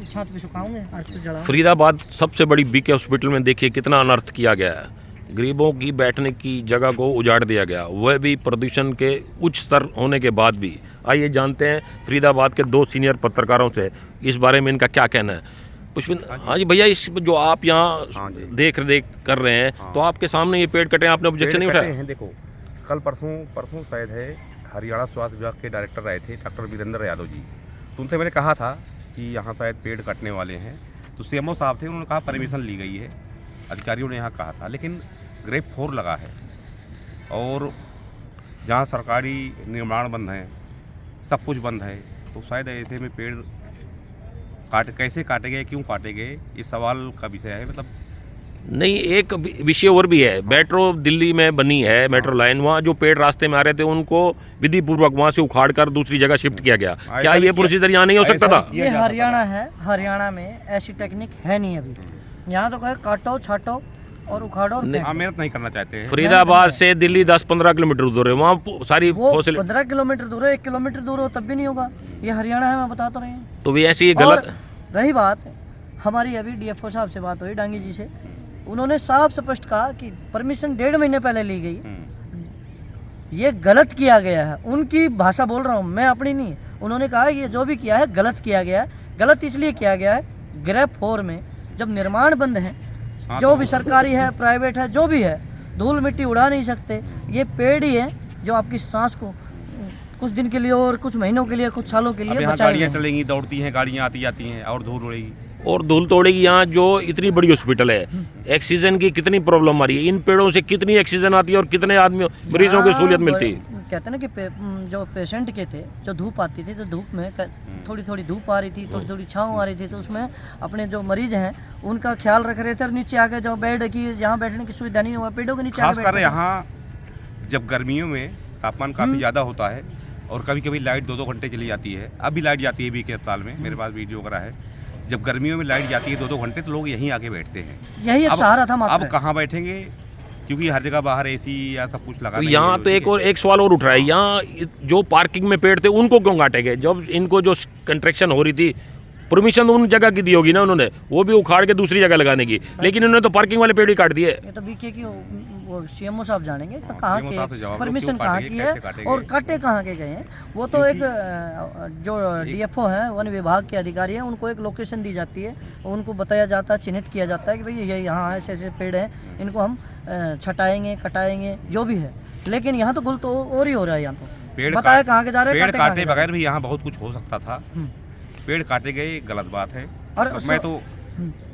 छात पे सुखाओगे और फिर जलाओ। फरीदाबाद सबसे बड़ी बीके हॉस्पिटल में देखिए कितना अनर्थ किया गया है। गरीबों की बैठने की जगह को उजाड़ दिया गया, वह भी प्रदूषण के उच्च स्तर होने के बाद भी। आइए जानते हैं फरीदाबाद के 2 सीनियर पत्रकारों से इस बारे में इनका क्या कहना है। पुष्पिंदर, हाँ जी भैया, इस जो आप यहाँ देख कर रहे हैं तो आपके सामने ये पेड़ कटे हैं, आपने ऑब्जेक्शन नहीं उठाया? देखो, कल परसों शायद है हरियाणा स्वास्थ्य विभाग के डायरेक्टर आए थे डॉक्टर वीरेंद्र यादव जी। तो उनसे मैंने कहा था कि यहाँ शायद पेड़ कटने वाले हैं, तो सीएमओ साहब थे, उन्होंने कहा परमिशन ली गई है, अधिकारियों ने यहाँ कहा था, लेकिन ग्रेप 4 लगा है और जहाँ सरकारी निर्माण बंद है, सब कुछ बंद है, तो शायद ऐसे में पेड़ कैसे काटे गए, क्यों काटे गए, इस सवाल का विषय है। मतलब नहीं, एक विषय और भी है। मेट्रो दिल्ली में बनी है, मेट्रो लाइन, वहाँ जो पेड़ रास्ते में आ रहे थे उनको विधि पूर्वक वहाँ से उखाड़ कर दूसरी जगह शिफ्ट किया गया। क्या ये प्रोसीजर यहाँ नहीं हो सकता था? ये हरियाणा है, हरियाणा में ऐसी टेक्निक है नहीं अभी। यहाँ तो कहे काटो छाटो और उखाड़ो। मेहनत नहीं करना चाहते हैं। फरीदाबाद से दिल्ली 10-15 किलोमीटर दूर है, वहाँ सारी 15 किलोमीटर दूर है, 1 किलोमीटर दूर हो तब भी नहीं होगा। ये हरियाणा है, मैं बता तो रही हूँ। तो ये ऐसी गलत। रही बात, हमारी अभी डीएफओ साहब से बात हुई, डांगी जी से, उन्होंने साफ स्पष्ट कहा कि परमिशन 1.5 महीने पहले ली गई, ये गलत किया गया है। उनकी भाषा बोल रहा हूँ मैं, अपनी नहीं। उन्होंने कहा ये जो भी किया है गलत किया गया है। गलत इसलिए किया गया है, ग्रेप 4 में जब निर्माण बंद है, जो भी सरकारी है प्राइवेट है जो भी है, धूल मिट्टी उड़ा नहीं सकते। ये पेड़ ही है जो आपकी सांस को कुछ दिन के लिए और कुछ महीनों के लिए, कुछ सालों के लिए बचाएगा। गाड़ियाँ चलेंगी, दौड़ती हैं, गाड़ियाँ आती जाती हैं और धूल उड़ेगी और धूल तोड़ेगी। यहाँ जो इतनी बड़ी हॉस्पिटल है, ऑक्सीजन की कितनी प्रॉब्लम आ रही है, इन पेड़ों से कितनी ऑक्सीजन आती है और कितने आदमी मरीजों को सहूलियत मिलती है। कहते हैं ना कि जो पेशेंट के थे, जो धूप आती थी, तो धूप में थोड़ी थोड़ी धूप आ रही थी, थोड़ी थोड़ी छाँव आ रही थी, तो उसमें अपने जो मरीज हैं उनका ख्याल रख रहे थे। और नीचे आके जो बेड की जहाँ बैठने की सुविधा नहीं हुआ, पेड़ों के नीचे खासकर यहाँ जब गर्मियों में तापमान काफ़ी ज़्यादा होता है और कभी कभी लाइट 2-2 घंटे चली जाती है। अभी लाइट जाती है बीके अस्पताल में, मेरे पास वीडियो वगैरह है। जब गर्मियों में लाइट जाती है 2-2 घंटे, तो लोग यहीं आके बैठते हैं। यही एक सहारा था। अब कहाँ बैठेंगे, क्योंकि हर जगह बाहर एसी या सब कुछ लगा। तो यहाँ तो एक सवाल और उठ रहा है, यहाँ जो पार्किंग में पेड़ थे उनको क्यों काटे गए? जब इनको जो कंस्ट्रक्शन हो रही थी, परमिशन उन जगह की दी होगी ना उन्होंने, वो भी उखाड़ के दूसरी जगह लगाने की, लेकिन उन्होंने तो पार्किंग वाले पेड़ ही काट दिए। ये तो बीके की वो सीएमओ साहब जानेंगे कहाँ के परमिशन कहाँ की है और काटे कहाँ के गए हैं। वो तो एक जो डीएफओ है, वन विभाग के अधिकारी हैं, उनको एक लोकेशन दी जाती है, उनको बताया जाता है, चिन्हित किया जाता है कि भाई ये यहाँ ऐसे ऐसे पेड़ हैं, इनको हम छटाएंगे, कटाएंगे, जो भी है। लेकिन यहाँ तो गुल तो और ही हो रहा है। यहाँ तो पेड़ बताया कहाँ के जा रहे हैं। पेड़ काटे बगैर भी यहाँ बहुत कुछ हो सकता था, पेड़ काटे गए, गलत बात है। और मैं तो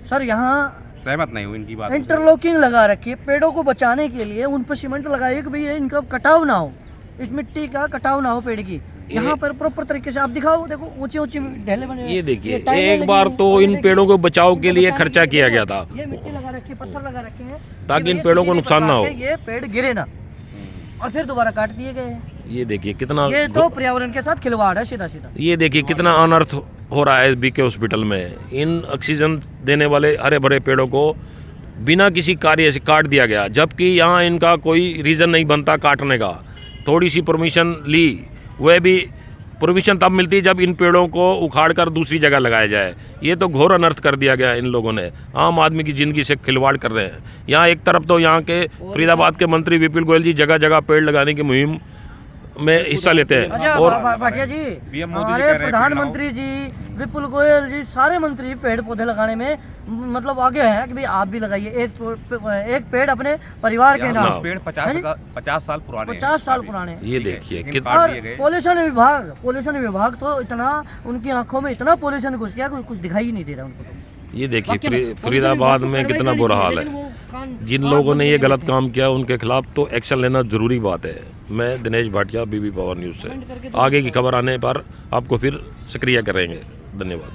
सर यहाँ सहमत नहीं हूँ इनकी बात। इंटरलॉकिंग लगा रखी है पेड़ों को बचाने के लिए, उन पर सीमेंट लगाइए कि भाई इनका कटाव ना हो, इस मिट्टी का कटाव ना हो पेड़ की। यहाँ पर प्रॉपर तरीके से आप दिखाओ, देखो ऊंची ऊंची ढेले बने। ये देखिए, एक बार तो इन पेड़ों को बचाव के लिए खर्चा किया गया था। ये मिट्टी लगा रखी है, पत्थर लगा रखे हैं ताकि इन पेड़ों को नुकसान ना हो, ये पेड़ गिरे ना, और फिर दोबारा काट दिए गए। ये देखिए कितना, ये तो पर्यावरण के साथ खिलवाड़ है सीधा सीधा। ये देखिए कितना अनर्थ हो रहा है बीके हॉस्पिटल में। इन ऑक्सीजन देने वाले हरे भरे पेड़ों को बिना किसी कार्य से काट दिया गया, जबकि यहाँ इनका कोई रीज़न नहीं बनता काटने का। थोड़ी सी परमिशन ली, वह भी परमिशन तब मिलती है जब इन पेड़ों को उखाड़ कर दूसरी जगह लगाया जाए। ये तो घोर अनर्थ कर दिया गया इन लोगों ने, आम आदमी की ज़िंदगी से खिलवाड़ कर रहे हैं। यहाँ एक तरफ तो यहाँ के फरीदाबाद के मंत्री विपुल गोयल जी जगह जगह पेड़ लगाने की मुहिम में हिस्सा लेते हैं। और भाटिया जी, हमारे प्रधानमंत्री जी, विपुल गोयल जी, सारे मंत्री पेड़ पौधे लगाने में मतलब आगे हैं कि भाई आप भी लगाइए एक पेड़ अपने परिवार के नाम। पेड़ 50 साल पुराने, 50 साल पुराने। ये देखिए और पोल्यूशन विभाग तो इतना, उनकी आंखों में इतना पोल्यूशन घुस गया कुछ दिखाई ही नहीं दे रहा उनको तो। ये देखिए फरीदाबाद में कितना बुरा हाल है। जिन लोगों ने ये गलत काम किया उनके खिलाफ तो एक्शन लेना जरूरी बात है। मैं दिनेश भाटिया, बीबी पावर न्यूज़ से। आगे की खबर आने पर आपको फिर सक्रिय करेंगे। धन्यवाद।